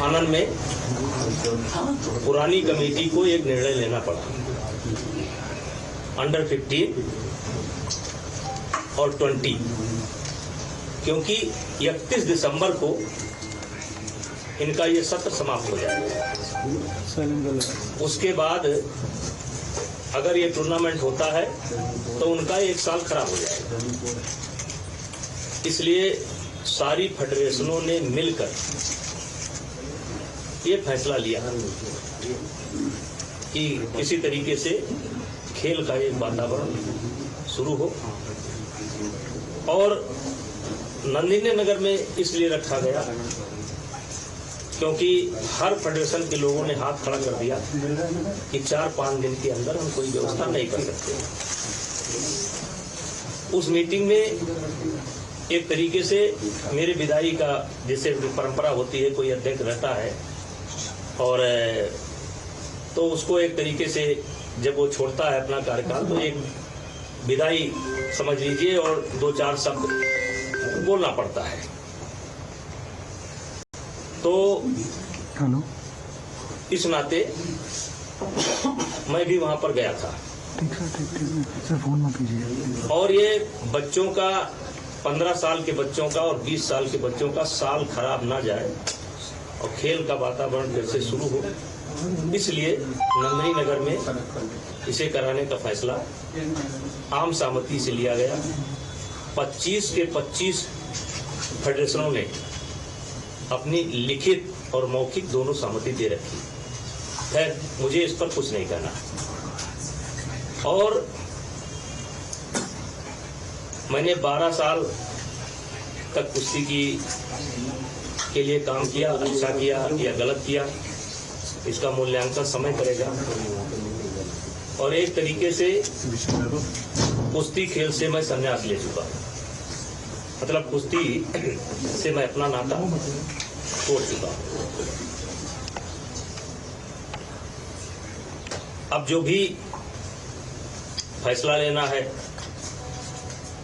आनंद में पुरानी कमेटी को एक निर्णय लेना पड़ा, अंडर 15 और 20, क्योंकि 31 दिसंबर को इनका ये सत्र समाप्त हो जाएगा। उसके बाद अगर ये टूर्नामेंट होता है तो उनका 1 साल खराब हो जाएगा। इसलिए सारी फेडरेशनों ने मिलकर ये फैसला लिया कि किसी तरीके से खेल का एक वातावरण शुरू हो, और नंदिनी नगर में इसलिए रखा गया क्योंकि हर फेडरेशन के लोगों ने हाथ खड़ा कर दिया कि 4-5 दिन के अंदर हम कोई व्यवस्था नहीं कर सकते। उस मीटिंग में एक तरीके से मेरे विदाई का, जैसे परंपरा होती है, कोई अध्यक्ष रहता है और तो उसको एक तरीके से जब वो छोड़ता है अपना कार्यकाल तो एक विदाई समझ लीजिए और 2-4 शब्द बोलना पड़ता है। तो इस नाते मैं भी वहां पर गया था। और ये बच्चों का, 15 साल के बच्चों का और 20 साल के बच्चों का साल खराब ना जाए और खेल का वातावरण फिर से शुरू हो, इसलिए नंदिनी नगर में इसे कराने का फैसला आम सहमति से लिया गया। 25 के 25 फेडरेशनों ने अपनी लिखित और मौखिक दोनों सहमति दे रखी। खैर, मुझे इस पर कुछ नहीं कहना। और मैंने 12 साल तक कुश्ती के लिए काम किया, अच्छा किया या गलत किया, इसका मूल्यांकन समय करेगा। और एक तरीके से कुश्ती खेल से मैं संन्यास ले चुका, मतलब कुश्ती से मैं अपना नाता तोड़ चुका। अब जो भी फैसला लेना है,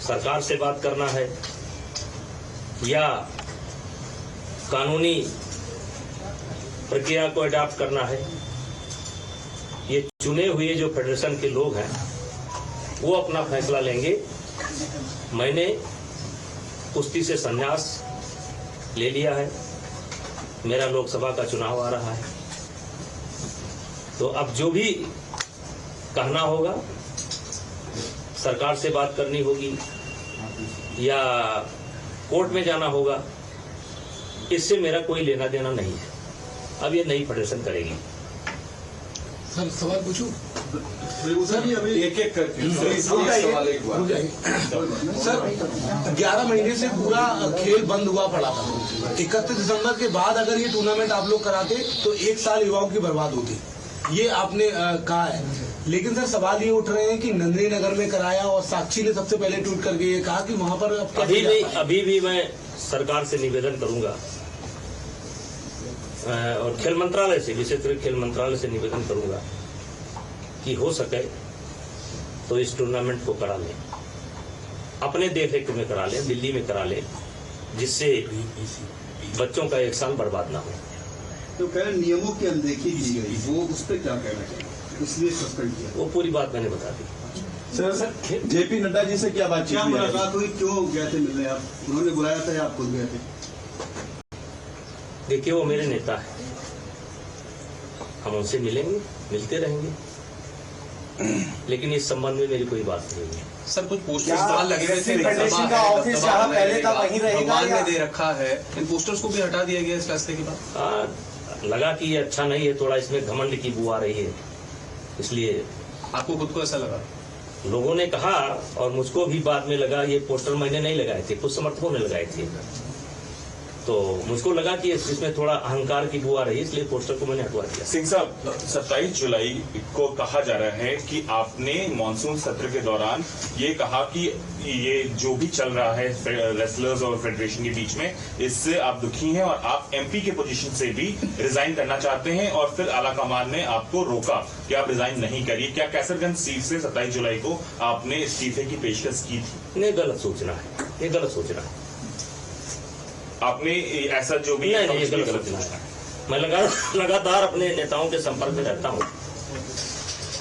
सरकार से बात करना है या कानूनी प्रक्रिया को अडॉप्ट करना है, ये चुने हुए जो फेडरेशन के लोग हैं वो अपना फैसला लेंगे। मैंने कुश्ती से संन्यास ले लिया है, मेरा लोकसभा का चुनाव आ रहा है, तो अब जो भी कहना होगा, सरकार से बात करनी होगी या कोर्ट में जाना होगा, इससे मेरा कोई लेना देना नहीं है। अब ये नई फेडरेशन करेगी। सर सवाल पूछूं? सर ये अभी एक करके सर 11 महीने से पूरा खेल बंद हुआ पड़ा था। 31 दिसंबर के बाद अगर ये टूर्नामेंट आप लोग कराते तो 1 साल युवाओं की बर्बाद होती, ये आपने कहा है। लेकिन सर सवाल ये उठ रहे हैं कि नंदिनी नगर में कराया और साक्षी ने सबसे पहले ट्वीट करके ये कहा कि वहां पर अभी भी मैं सरकार से निवेदन करूंगा और खेल मंत्रालय से, विशेषकर खेल मंत्रालय से निवेदन करूंगा कि हो सके तो इस टूर्नामेंट को करा लें, अपने देखरेख में करा लें, दिल्ली में करा लें, जिससे बच्चों का 1 साल बर्बाद ना हो। तो कह रहे नियमों की अनदेखी की गई, वो उस पर क्या कहना चाहिए, इसलिए सस्पेंड किया? वो पूरी बात मैंने बता दी। सर जेपी नड्डा जी से क्या बातचीत क्या मुलाकात हुई, क्यों गए थे मिलने आप? उन्होंने बुलाया था या आप खुद गए थे? देखिए, वो मेरे नेता है, हम उनसे मिलेंगे, मिलते रहेंगे, लेकिन इस संबंध में मेरी कोई बात नहीं है। सर कुछ पोस्टर्स लगे हुए थे, का ऑफिस जहां पहले था वहीं रहेगा, भगवान ने दे रखा है, इन पोस्टर्स को भी हटा दिया गया इस फैसले के बाद? लगा कि ये अच्छा नहीं है, थोड़ा इसमें घमंड की बू आ रही है, इसलिए। आपको खुद को ऐसा लगा? लोगों ने कहा और मुझको भी बाद में लगा, ये पोस्टर मैंने नहीं लगाए थे, कुछ समर्थकों ने लगाए थे, तो मुझको लगा कि इसमें थोड़ा अहंकार की बू आ रही है, इसलिए पोस्टर को मैंने हटवा दिया। सिंह साहब, 27 जुलाई को कहा जा रहा है कि आपने मानसून सत्र के दौरान ये कहा कि ये जो भी चल रहा है रेसलर्स और फेडरेशन के बीच में, इससे आप दुखी हैं और आप एमपी के पोजीशन से भी रिजाइन करना चाहते हैं, और फिर आलाकमान ने आपको रोका कि आप रिजाइन नहीं करिए। क्या कैसरगंज सीट से 27 जुलाई को आपने इस्तीफे की पेशकश की थी? नहीं, गलत सोचना है, ये गलत सोचना है। आपने ऐसा जो भी नहीं, गलत सोचना है। मैं लगातार अपने नेताओं के संपर्क में रहता हूँ,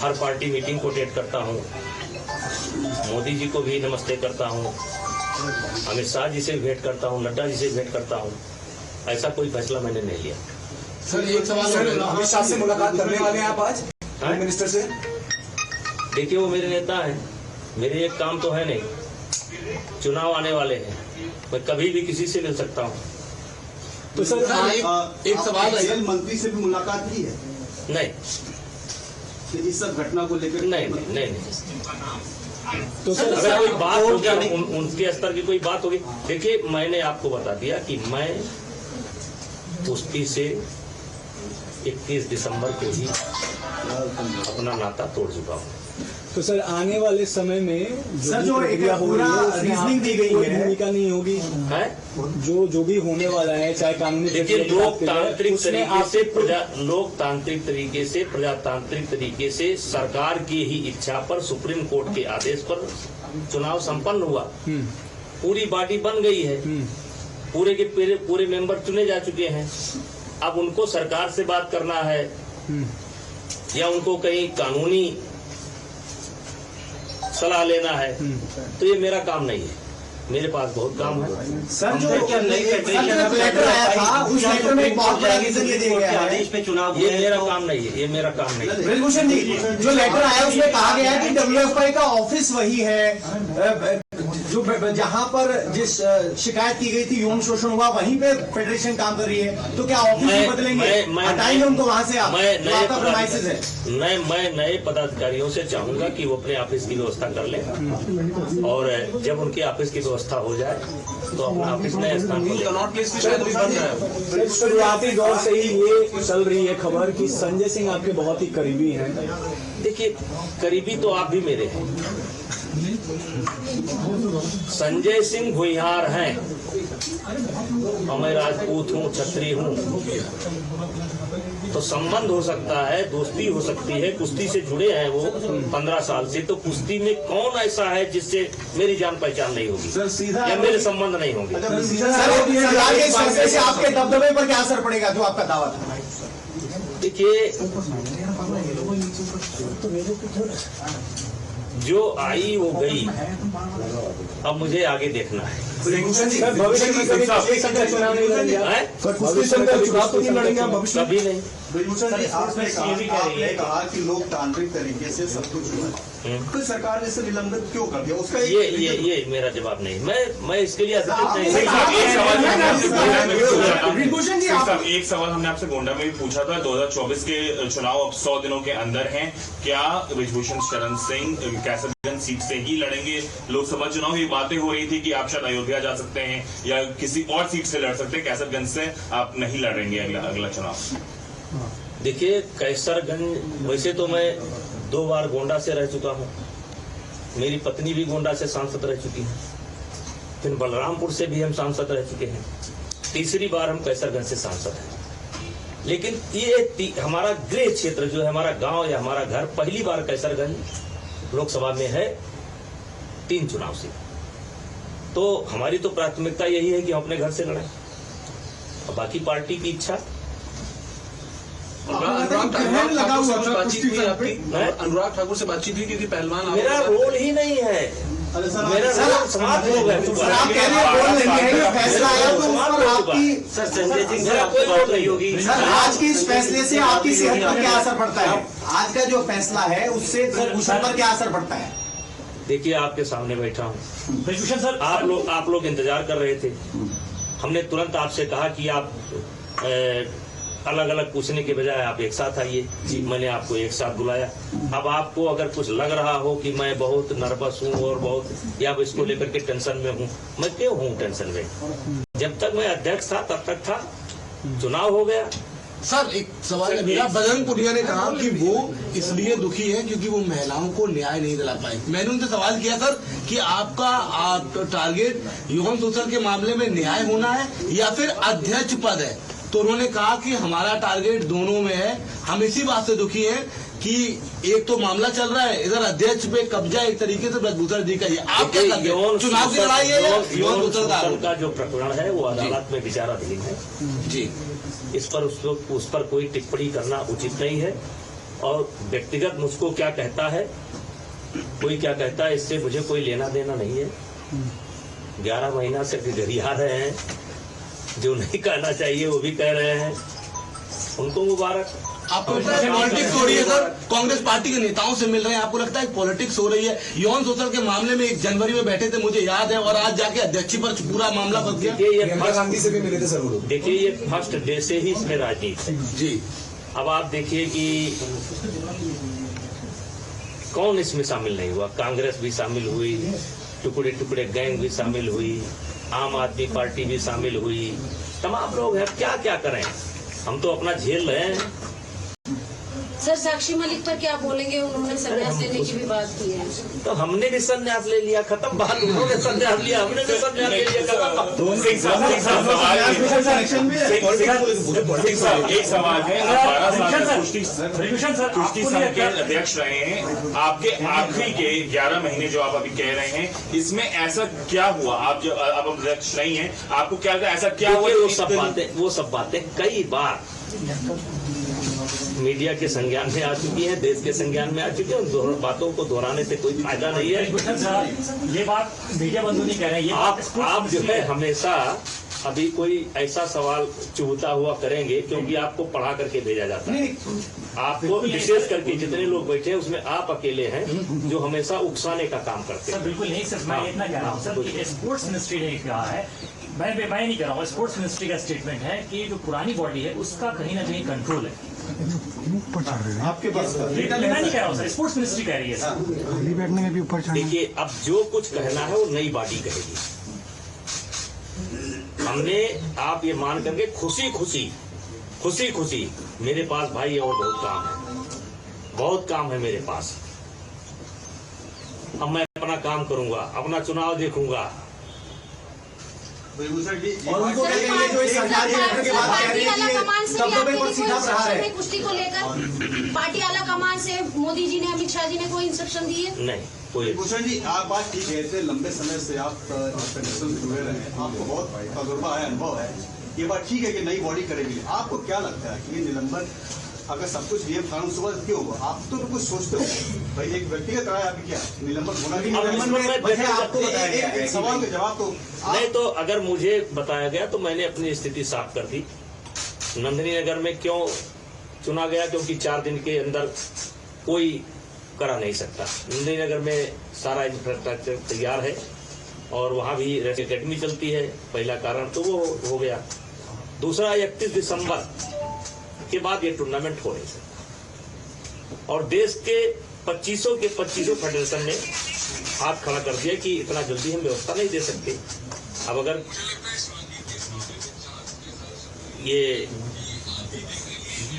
हर पार्टी मीटिंग को अटेंड करता हूँ, मोदी जी को भी नमस्ते करता हूँ, अमित शाह जी से भेंट करता हूँ, नड्डा जी से भेंट करता हूँ। ऐसा कोई फैसला मैंने नहीं लिया। सर एक सवाल, अमित शाह से मुलाकात करने वाले हैं आप आज होम मिनिस्टर से? देखिए, वो मेरे नेता हैं, मेरे एक काम तो है नहीं, चुनाव आने वाले हैं, मैं कभी भी किसी से मिल सकता हूँ। तो सर एक सवाल है। जेल मंत्री से भी मुलाकात की है नहीं कि इस सब घटना को लेकर? नहीं। तो सर अगर कोई बात होगी, उनके स्तर की कोई बात होगी, देखिए मैंने आपको बता दिया कि मैं कुश्ती से 21 दिसंबर को ही अपना नाता तोड़ चुका हूँ। तो सर आने वाले समय में सर जो एक पूरा रीजनिंग दी गई है, भूमिका नहीं होगी है जो भी होने वाला है, चाहे कानूनी देखिए, लोकतांत्रिक प्रजातांत्रिक तरीके से सरकार की ही इच्छा पर, सुप्रीम कोर्ट के आदेश पर चुनाव संपन्न हुआ, पूरी बॉडी बन गई है, पूरे के पूरे मेंबर चुने जा चुके हैं। अब उनको सरकार से बात करना है या उनको कहीं कानूनी सलाह लेना है, तो ये मेरा काम नहीं है, मेरे पास बहुत काम है। सर जो लेटर आया था उस लेटर में एक बहुत बड़ा रीजन ये दिया गया है, आदेश पे चुनाव ये मेरा काम नहीं है, ये मेरा काम नहीं है। ब्रिजभूषण जी, जो लेटर आया उसमें कहा गया है कि WFI का ऑफिस वही है जो जहां पर जिस शिकायत की गई थी यौन शोषण हुआ, वहीं पे फेडरेशन काम कर रही है, तो क्या ऑफिस भी बदलेंगे? हटाएंगे उनको वहां से आप? आपका प्रमाइसेस है। मैं नए पदाधिकारियों से चाहूंगा कि वो अपने ऑफिस की व्यवस्था कर लें, और जब उनके ऑफिस की व्यवस्था हो जाए तो अपना ऑफिस नए स्थान पर कनॉट प्लेस भी शायद अभी बन रहा है। शुरुआती दौर से ही ये चल रही है खबर कि संजय सिंह आपके बहुत ही करीबी हैं। देखिए, करीबी तो आप भी मेरे हैं। संजय सिंह भुइयार हैं और मैं राजपूत हूँ, क्षत्रिय हूँ, तो संबंध हो सकता है, दोस्ती हो सकती है, कुश्ती से जुड़े हैं वो 15 साल से, तो कुश्ती में कौन ऐसा है जिससे मेरी जान पहचान नहीं होगी सर सीधा या मेरे संबंध नहीं होंगे? सरकार के इस फैसले से आपके दबदबे पर क्या असर पड़ेगा, जो आपका दावा था? देखिए, जो आई वो गई, अब मुझे आगे देखना है। सर भविष्य में कभी कुश्ती संघ का चुनाव नहीं लड़ेंगे? कुश्ती संघ का चुनाव तो नहीं लड़ेंगे भविष्य में? कभी नहीं। ब्रिजभूषण जी, आपने कहा कि लोकतांत्रिक तरीके से सब कुछ हुआ, तो सरकार ने इसे निलंबित क्यों कर दिया? उसका ये मेरा जवाब नहीं, मैं इसके लिए एक सवाल हमने आपसे गोंडा में भी पूछा था। 2024 के चुनाव अब 100 दिनों के अंदर हैं, क्या ब्रिजभूषण शरण सिंह कैसरगंज सीट से ही लड़ेंगे लोकसभा चुनाव? ये बातें हो रही थी कि आप शायद अयोध्या जा सकते हैं या किसी और सीट से लड़ सकते हैं, कैसरगंज से आप नहीं लड़ेंगे अगला चुनाव? देखिए, कैसरगंज वैसे तो मैं 2 बार गोंडा से रह चुका हूँ, मेरी पत्नी भी गोंडा से सांसद रह चुकी है, फिर बलरामपुर से भी हम सांसद रह चुके हैं, तीसरी बार हम कैसरगंज से सांसद हैं। लेकिन ये हमारा गृह क्षेत्र जो है, हमारा गांव या हमारा घर, पहली बार कैसरगंज लोकसभा में है 3 चुनाव से। तो हमारी तो प्राथमिकता यही है कि हम अपने घर से लड़ें, और बाकी पार्टी की इच्छा। अनुराग ठाकुर से बातचीत हुई क्योंकि पहलवान मेरा रोल ही नहीं है, मेरा रोल समाज लोग है। सर आप कह रहे हैं रोल नहीं है, ये फैसला आया तो उस पर आपकी सर संजय सिंह मेरा कोई रोल नहीं होगी। सर आज के इस फैसले से आपकी सेहत पर क्या असर पड़ता है? आज का जो फैसला है उससे ब्रिजभूषण पर क्या असर पड़ता है? देखिए, आपके सामने बैठा हूँ ब्रिजभूषण सर, आप लोग इंतजार कर रहे थे, हमने तुरंत आपसे कहा कि आप अलग अलग पूछने के बजाय आप एक साथ आइए, मैंने आपको एक साथ बुलाया। अब आपको अगर कुछ लग रहा हो कि मैं बहुत नर्वस हूँ और बहुत या इसको लेकर के टेंशन में हूँ, मैं क्यों हूँ टेंशन में? जब तक मैं अध्यक्ष था तब तक था, चुनाव हो गया। सर एक सवाल है मेरा। बजरंग पुनिया ने कहा कि वो इसलिए दुखी है क्योंकि वो महिलाओं को न्याय नहीं दिला पाए। मैंने उनसे सवाल किया सर कि आपका टारगेट यौन शोषण के मामले में न्याय होना है या फिर अध्यक्ष पद है, तो उन्होंने कहा कि हमारा टारगेट दोनों में है। हम इसी बात से दुखी हैं कि एक तो मामला चल रहा है, इधर अध्यक्ष पे कब्जा एक तरीके से ब्रजभूषण जी का ही। आप क्या करते हैं? चुनाव की लड़ाई है या यौन शोषण का जो प्रकरण है वो अदालत में विचाराधीन है जी। उस पर कोई टिप्पणी करना उचित नहीं है। और व्यक्तिगत मुझको क्या कहता है, कोई क्या कहता है, इससे मुझे कोई लेना देना नहीं है। 11 महीना से गरिया रहे हैं, जो नहीं कहना चाहिए वो भी कह रहे हैं, उनको मुबारक। आपको लगता है पॉलिटिक्स हो रही है सर? कांग्रेस पार्टी के नेताओं से मिल रहे हैं, आपको लगता है पॉलिटिक्स हो रही है? यौन शोषण के मामले में 1 जनवरी में बैठे थे, मुझे याद है, और आज जाके अध्यक्ष पर पूरा मामला बच गया। इंदिरा गांधी से भी मिले थे सर वो लोग। देखिए, ये फर्स्ट डे से ही इसमें राजनीति है जी। अब आप देखिए कि कौन इसमें शामिल नहीं हुआ। कांग्रेस भी शामिल हुई, टुकड़े टुकड़े गैंग भी शामिल हुई, आम आदमी पार्टी भी शामिल हुई, तमाम लोग हैं। क्या क्या करें, हम तो अपना झेल रहे हैं। सर, साक्षी मलिक पर क्या बोलेंगे? उन्होंने संन्यास लेने की भी बात की है। तो हमने भी संन्यास ले लिया, खत्म बात। उन्होंने संन्यास लिया, हमने भी संन्यास ले लिया, खत्म। एक सवाल है, आप 12 साल कुश्ती संघ के अध्यक्ष रहे हैं, आपके आखिरी के 11 महीने जो आप अभी कह रहे हैं, इसमें ऐसा क्या हुआ? आप जो अब अध्यक्ष नहीं है, आपको क्या लगता है ऐसा क्या हुआ? वो सब बातें कई बार मीडिया के संज्ञान में आ चुकी है, देश के संज्ञान में आ चुकी है। उन बातों को दोहराने से कोई फायदा नहीं है। ये बात मीडिया बंधु नहीं कह रहे हैं। आप जो है हमेशा अभी कोई ऐसा सवाल चुभता हुआ करेंगे, क्योंकि आपको पढ़ा करके भेजा जाता है। आपको विशेष करके जितने लोग बैठे हैं उसमें आप अकेले हैं जो हमेशा उकसाने का काम करते हैं। सर बिल्कुल नहीं सर, मैं इतना कह रहा हूँ सर कि स्पोर्ट्स मिनिस्ट्री ने कहा है, मैं नहीं कह रहा हूँ, स्पोर्ट्स मिनिस्ट्री का स्टेटमेंट है कि जो पुरानी बॉडी है उसका कहीं ना कहीं कंट्रोल है। आपके पास मैं नहीं कह रहा हूँ सर, स्पोर्ट्स मिनिस्ट्री कह रही है सर। देखिए, अब जो कुछ कहना है वो नई बॉडी कहेगी। हमने आप ये मान करके खुशी खुशी मेरे पास भाई और बहुत काम है मेरे पास। अब मैं अपना काम करूंगा, अपना चुनाव देखूंगा। और उनको कहेंगे जो इस सरकार के बात कह रही है कुश्ती को लेकर पार्टी आला कमान से मोदी जी ने, अमित शाह जी ने कोई इंस्ट्रक्शन दी है? नहीं, कोई। भूषण जी, आप बात ठीक है, इतने लंबे समय से आप फेडरेशन से जुड़े रहे हैं, आपको बहुत तजुर्बा है, अनुभव है, ये बात ठीक है कि नई बॉडी करेगी। आपको क्या लगता है कि ये निलंबन अगर सब कुछ नियम कानून सुबह क्यों होगा? आप तो कुछ सोचते हो भाई, एक व्यक्तिगत राय आपकी क्या निलंबन होना भी नहीं? आपको बताया सवाल का जवाब तो नहीं। तो अगर मुझे बताया गया तो मैंने अपनी स्थिति साफ कर दी। नंदिनी नगर में क्यों चुना गया? क्योंकि 4 दिन के अंदर कोई करा नहीं सकता। नंदिनी नगर में सारा इंफ्रास्ट्रक्चर तैयार है और वहाँ भी रेस्लिंग एकेडमी चलती है, पहला कारण तो वो हो गया। दूसरा, 31 दिसंबर के बाद ये टूर्नामेंट हो नहीं सकता। और देश के 2500 के 2500 फेडरेशन ने हाथ खड़ा कर दिया कि इतना जल्दी हम व्यवस्था नहीं दे सकते। अब अगर ये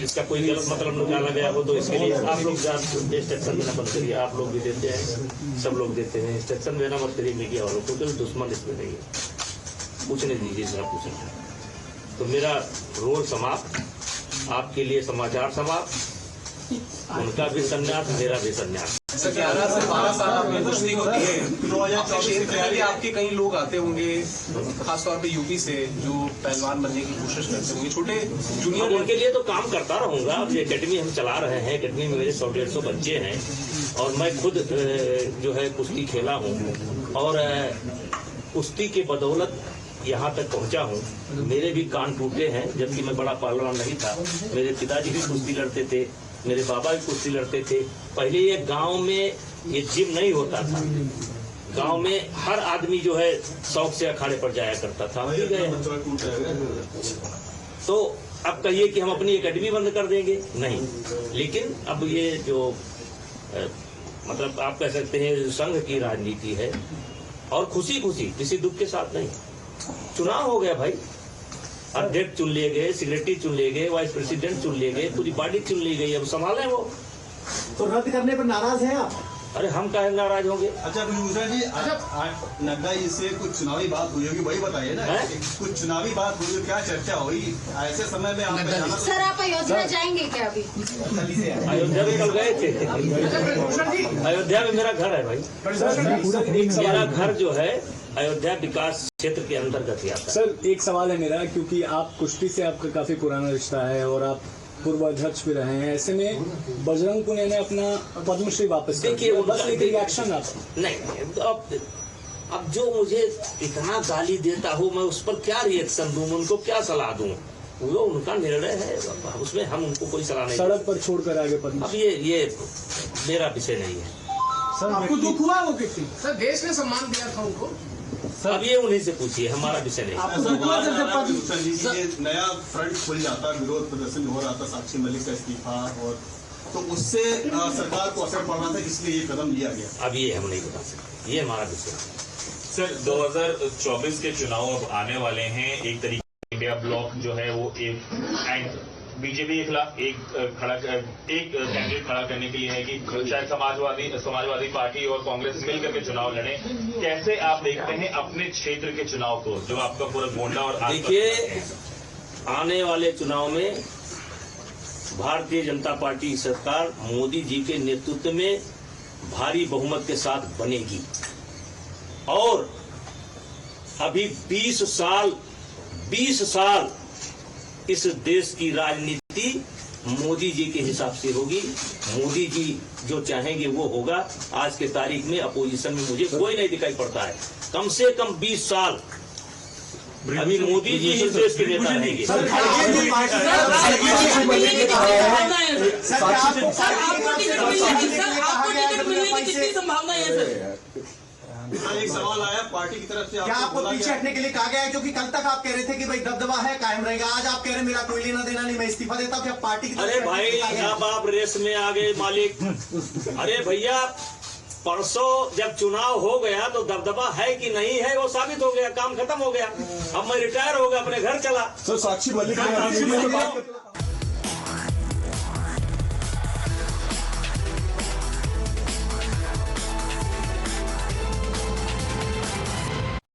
इसका कोई गलत मतलब निकाला गया हो तो इसके लिए आप लोग इंस्ट्रक्शन देना मत करिए। आप लोग भी देते हैं, सब लोग देते हैं, इंस्ट्रक्शन देना मत करिए मीडिया वालों को, क्योंकि दुश्मन इसमें नहीं है। पूछने दीजिए जरा, पूछना तो मेरा रोल समाप्त, आपके लिए समाचार समाप्त। उनका भी संन्यास, मेरा भी संन्यास। 11 से 12 साल आपने कुश्ती को दिए, 2024 में आपके कई लोग आते होंगे, खासतौर पे यूपी से, जो पहलवान बनने की कोशिश करते होंगे, छोटे जूनियर। उनके लिए तो काम करता रहूंगा। अब ये एकेडमी हम चला रहे हैं, एकेडमी में मेरे 100-150 बच्चे हैं और मैं खुद जो है कुश्ती खेला हूँ और कुश्ती की बदौलत यहाँ तक पहुँचा हूँ। मेरे भी कान टूटे हैं, जबकि मैं बड़ा पहलवान नहीं था। मेरे पिताजी भी कुश्ती लड़ते थे, मेरे बाबा भी कुश्ती लड़ते थे। पहले ये गांव में ये जिम नहीं होता था, गांव में हर आदमी जो है शौक से अखाड़े पर जाया करता था। हम भी गए। तो अब कहिए कि हम अपनी एकेडमी बंद कर देंगे? नहीं। लेकिन अब ये जो मतलब आप कह सकते हैं संघ की राजनीति है, और खुशी किसी दुख के साथ नहीं। चुनाव हो गया भाई, अध्यक्ष चुन लिए गए, सेक्रेटरी चुन लिए गए, वाइस प्रेसिडेंट चुन लिए गए, पूरी पार्टी चुन ली गई। अब संभालें वो। तो रद्द करने पर नाराज हैं आप? अरे हम काहे नाराज होंगे? अच्छा भूषण जी, नड्डा जी से कुछ चुनावी बात हुई होगी, वही बताइए ना। कुछ चुनावी बात हुई, क्या चर्चा हुई ऐसे समय में? आप सर, आप अयोध्या जाएंगे क्या अभी? अयोध्या में कल गए थे। अयोध्या में मेरा घर है भाई, मेरा घर जो है अयोध्या विकास क्षेत्र के अंतर्गत ही आता है। सर एक सवाल है मेरा, क्योंकि आप कुश्ती से आपका काफी पुराना रिश्ता है और आप पूर्व अध्यक्ष भी रहे हैं, ऐसे में बजरंग पुनिया ने अपना पद्मश्री वापस कर देखिए, दिया। बस एक रिएक्शन आप नहीं, अब जो मुझे इतना गाली देता हूँ मैं उस पर क्या रिएक्शन दूं, उनको क्या सलाह दूं? वो उनका निर्णय है, उसमें हम उनको कोई सलाह नहीं। सड़क पर छोड़कर आगे पद्मश्री। अब ये मेरा विषय नहीं है। सर आपको दुख हुआ वो किसी? सर देश ने सम्मान दिया था उनको। अब ये उन्हीं से पूछिए, हमारा विषय नहीं। ये नया फ्रंट खुल जाता, विरोध प्रदर्शन हो रहा था साक्षी मलिक का इस्तीफा, और तो उससे सरकार को असर पड़ रहा था, इसलिए ये कदम लिया गया। अब ये हम नहीं बता सकते, ये हमारा विषय है। सर 2024 के चुनाव अब आने वाले हैं। एक तरीके इंडिया ब्लॉक जो है वो एक बीजेपी के खिलाफ एक कैंडिडेट खड़ा करने के लिए है कि शायद समाजवादी पार्टी और कांग्रेस मिलकर के चुनाव लड़े। कैसे आप देखते हैं अपने क्षेत्र के चुनाव को, जो आपका पूरा गोंडा और देखिए, आने वाले चुनाव में भारतीय जनता पार्टी सरकार मोदी जी के नेतृत्व में भारी बहुमत के साथ बनेगी और अभी 20 साल इस देश की राजनीति मोदी जी के हिसाब से होगी। मोदी जी जो चाहेंगे वो होगा। आज के तारीख में अपोजिशन में मुझे कोई नहीं दिखाई पड़ता है। कम से कम 20 साल अभी मोदी जी ही देश के नेता रहेंगे। एक सवाल आया पार्टी की तरफ से, क्या आपको पीछे हटने के लिए कहा गया है? क्योंकि कल तक आप कह रहे थे कि भाई दबदबा है, कायम रहेगा। आज आप कह रहे हैं मेरा कोई लेना देना नहीं, मैं इस्तीफा देता हूं। क्या पार्टी की तरफ अरे भाई, अब आप रेस में आ गए मालिक। अरे भैया, परसों जब चुनाव हो गया तो दबदबा है कि नहीं है वो साबित हो गया, काम खत्म हो गया। अब मैं रिटायर हो गया, अपने घर चला। सर साक्षी मलिक ने